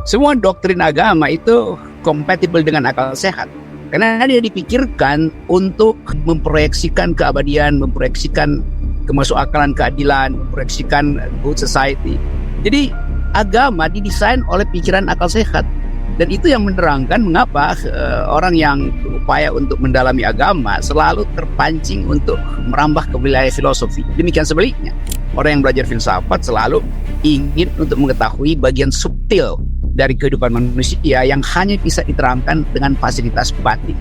Semua doktrin agama itu kompatibel dengan akal sehat. Karena dia dipikirkan untuk memproyeksikan keabadian, memproyeksikan kemasukakalan keadilan, memproyeksikan good society. Jadi agama didesain oleh pikiran akal sehat. Dan itu yang menerangkan mengapa orang yang berupaya untuk mendalami agama selalu terpancing untuk merambah ke wilayah filosofi. Demikian sebaliknya, orang yang belajar filsafat selalu ingin untuk mengetahui bagian subtil dari kehidupan manusia yang hanya bisa diterangkan dengan fasilitas batin,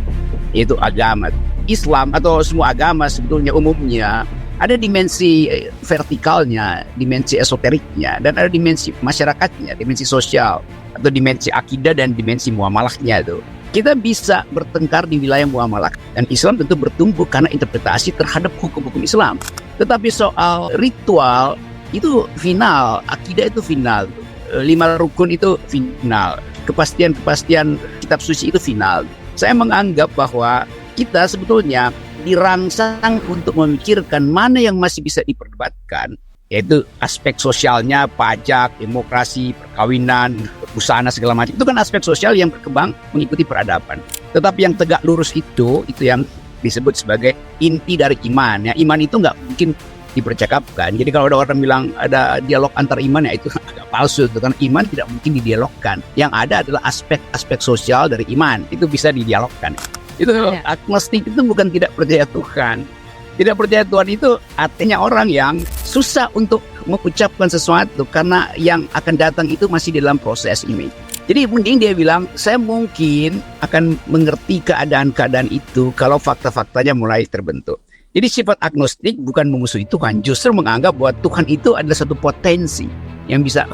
yaitu agama. Islam atau semua agama sebetulnya umumnya ada dimensi vertikalnya, dimensi esoteriknya, dan ada dimensi masyarakatnya, dimensi sosial, atau dimensi akidah dan dimensi muamalahnya itu. Kita bisa bertengkar di wilayah muamalah, dan Islam tentu bertumbuh karena interpretasi terhadap hukum-hukum Islam. Tetapi soal ritual itu final, akidah itu final, 5 rukun itu final, kepastian-kepastian kitab suci itu final. Saya menganggap bahwa kita sebetulnya dirangsang untuk memikirkan mana yang masih bisa diperdebatkan, yaitu aspek sosialnya, pajak, demokrasi, perkawinan, busana segala macam. Itu kan aspek sosial yang berkembang mengikuti peradaban. Tetapi yang tegak lurus itu yang disebut sebagai inti dari iman. Ya, iman itu nggak mungkin dipercakapkan. Jadi kalau ada orang bilang ada dialog antar iman, ya itu agak palsu. Karena iman tidak mungkin didialogkan. Yang ada adalah aspek-aspek sosial dari iman. Itu bisa didialogkan. Itu agnostik itu bukan tidak percaya Tuhan. Tidak percaya Tuhan itu artinya orang yang susah untuk mengucapkan sesuatu karena yang akan datang itu masih dalam proses ini. Jadi mending dia bilang, saya mungkin akan mengerti keadaan-keadaan itu kalau fakta-faktanya mulai terbentuk. Jadi sifat agnostik bukan memusuhi Tuhan, justru menganggap bahwa Tuhan itu adalah satu potensi yang bisa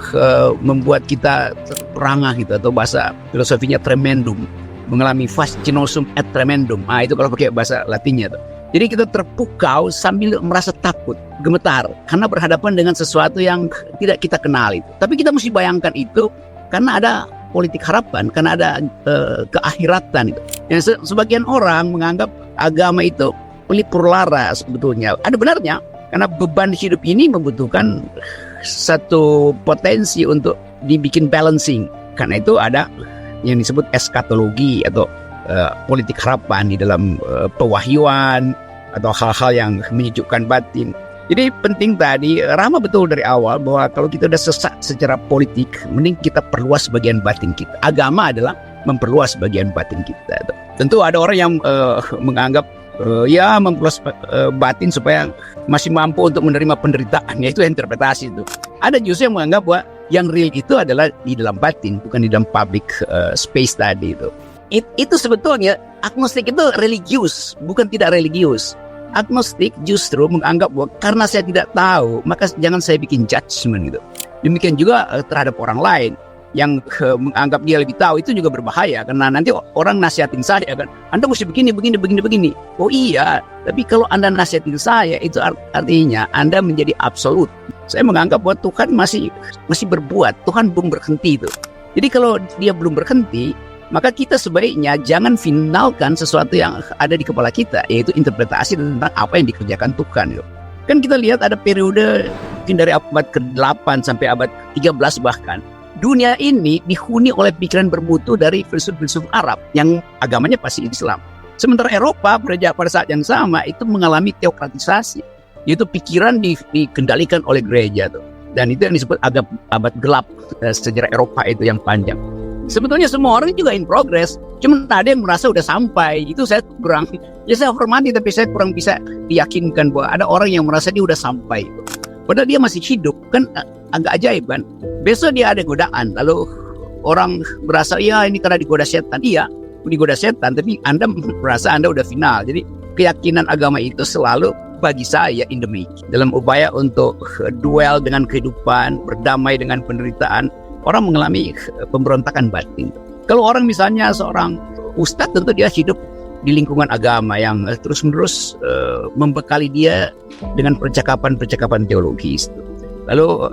membuat kita terperangah gitu, atau bahasa filosofinya tremendum, mengalami fascinosum et tremendum. Itu kalau pakai bahasa Latinnya tuh. Jadi kita terpukau sambil merasa takut, gemetar, karena berhadapan dengan sesuatu yang tidak kita kenal itu. Tapi kita mesti bayangkan itu karena ada politik harapan, karena ada keakhiratan itu. Yang sebagian orang menganggap agama itu pelipur lara sebetulnya. Ada benarnya, karena beban hidup ini membutuhkan satu potensi untuk dibikin balancing. Karena itu ada yang disebut eskatologi atau politik harapan di dalam pewahyuan atau hal-hal yang menyejukkan batin. Jadi penting tadi, Rama betul dari awal bahwa kalau kita udah sesak secara politik, mending kita perluas bagian batin kita. Agama adalah memperluas bagian batin kita. Tentu ada orang yang menganggap memperluas batin supaya masih mampu untuk menerima penderitaan, yaitu interpretasi itu. Ada justru yang menganggap bahwa yang real itu adalah di dalam batin, bukan di dalam public space tadi itu. Itu sebetulnya agnostik itu religius, bukan tidak religius. Agnostik justru menganggap bahwa karena saya tidak tahu, maka jangan saya bikin judgment gitu. Demikian juga terhadap orang lain yang menganggap dia lebih tahu, itu juga berbahaya karena nanti orang nasihatin saya kan, Anda mesti begini. Oh iya, tapi kalau Anda nasihatin saya itu artinya Anda menjadi absolut. Saya menganggap bahwa Tuhan masih berbuat, Tuhan belum berhenti itu. Jadi kalau dia belum berhenti, maka kita sebaiknya jangan finalkan sesuatu yang ada di kepala kita, yaitu interpretasi tentang apa yang dikerjakan Tuhan. Kan kita lihat ada periode mungkin dari abad ke-8 sampai abad ke-13 bahkan. Dunia ini dihuni oleh pikiran bermutu dari filsuf-filsuf Arab yang agamanya pasti Islam. Sementara Eropa pada saat yang sama itu mengalami teokratisasi, yaitu pikiran dikendalikan oleh gereja tuh. Dan itu yang disebut abad gelap sejarah Eropa itu yang panjang. Sebetulnya semua orang juga in progress, cuma ada yang merasa udah sampai. Itu saya kurang, ya saya hormati, tapi saya kurang bisa diyakinkan bahwa ada orang yang merasa dia udah sampai. Padahal dia masih hidup, kan agak ajaib kan. Besok dia ada godaan, lalu orang berasa ya ini karena digoda setan. Iya, digoda setan, tapi Anda merasa Anda udah final. Jadi keyakinan agama itu selalu bagi saya endemik dalam upaya untuk duel dengan kehidupan, berdamai dengan penderitaan. Orang mengalami pemberontakan batin. Kalau orang misalnya seorang ustadz, tentu dia hidup di lingkungan agama yang terus-menerus membekali dia dengan percakapan-percakapan teologis. Lalu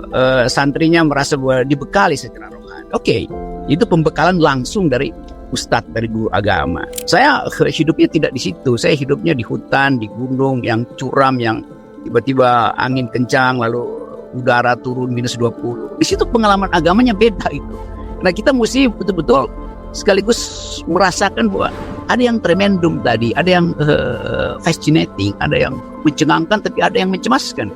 santrinya merasa bahwa dibekali secara rohani. Oke, itu pembekalan langsung dari ustadz, dari guru agama. Saya hidupnya tidak di situ. Saya hidupnya di hutan, di gunung yang curam, yang tiba-tiba angin kencang, lalu udara turun -20. Di situ pengalaman agamanya beda itu. Nah, kita mesti betul-betul sekaligus merasakan bahwa ada yang tremendum tadi, ada yang fascinating, ada yang mencengangkan, tapi ada yang mencemaskan.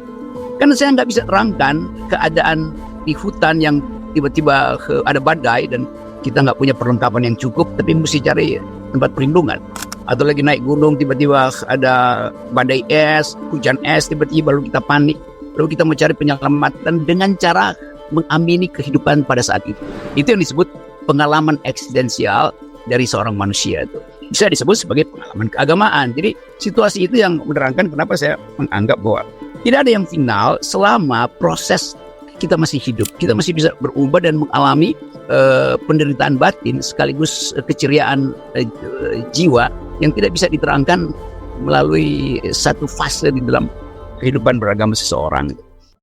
Karena saya nggak bisa terangkan keadaan di hutan yang tiba-tiba ada badai dan kita nggak punya perlengkapan yang cukup, tapi mesti cari tempat perlindungan. Atau lagi naik gunung, tiba-tiba ada badai es, hujan es, tiba-tiba lalu kita panik, lalu kita mencari penyelamatan dengan cara mengamini kehidupan pada saat itu. Itu yang disebut pengalaman eksistensial dari seorang manusia itu. Bisa disebut sebagai pengalaman keagamaan. Jadi situasi itu yang menerangkan kenapa saya menganggap bahwa tidak ada yang final selama proses kita masih hidup. Kita masih bisa berubah dan mengalami penderitaan batin sekaligus keceriaan jiwa yang tidak bisa diterangkan melalui satu fase di dalam kehidupan beragama seseorang.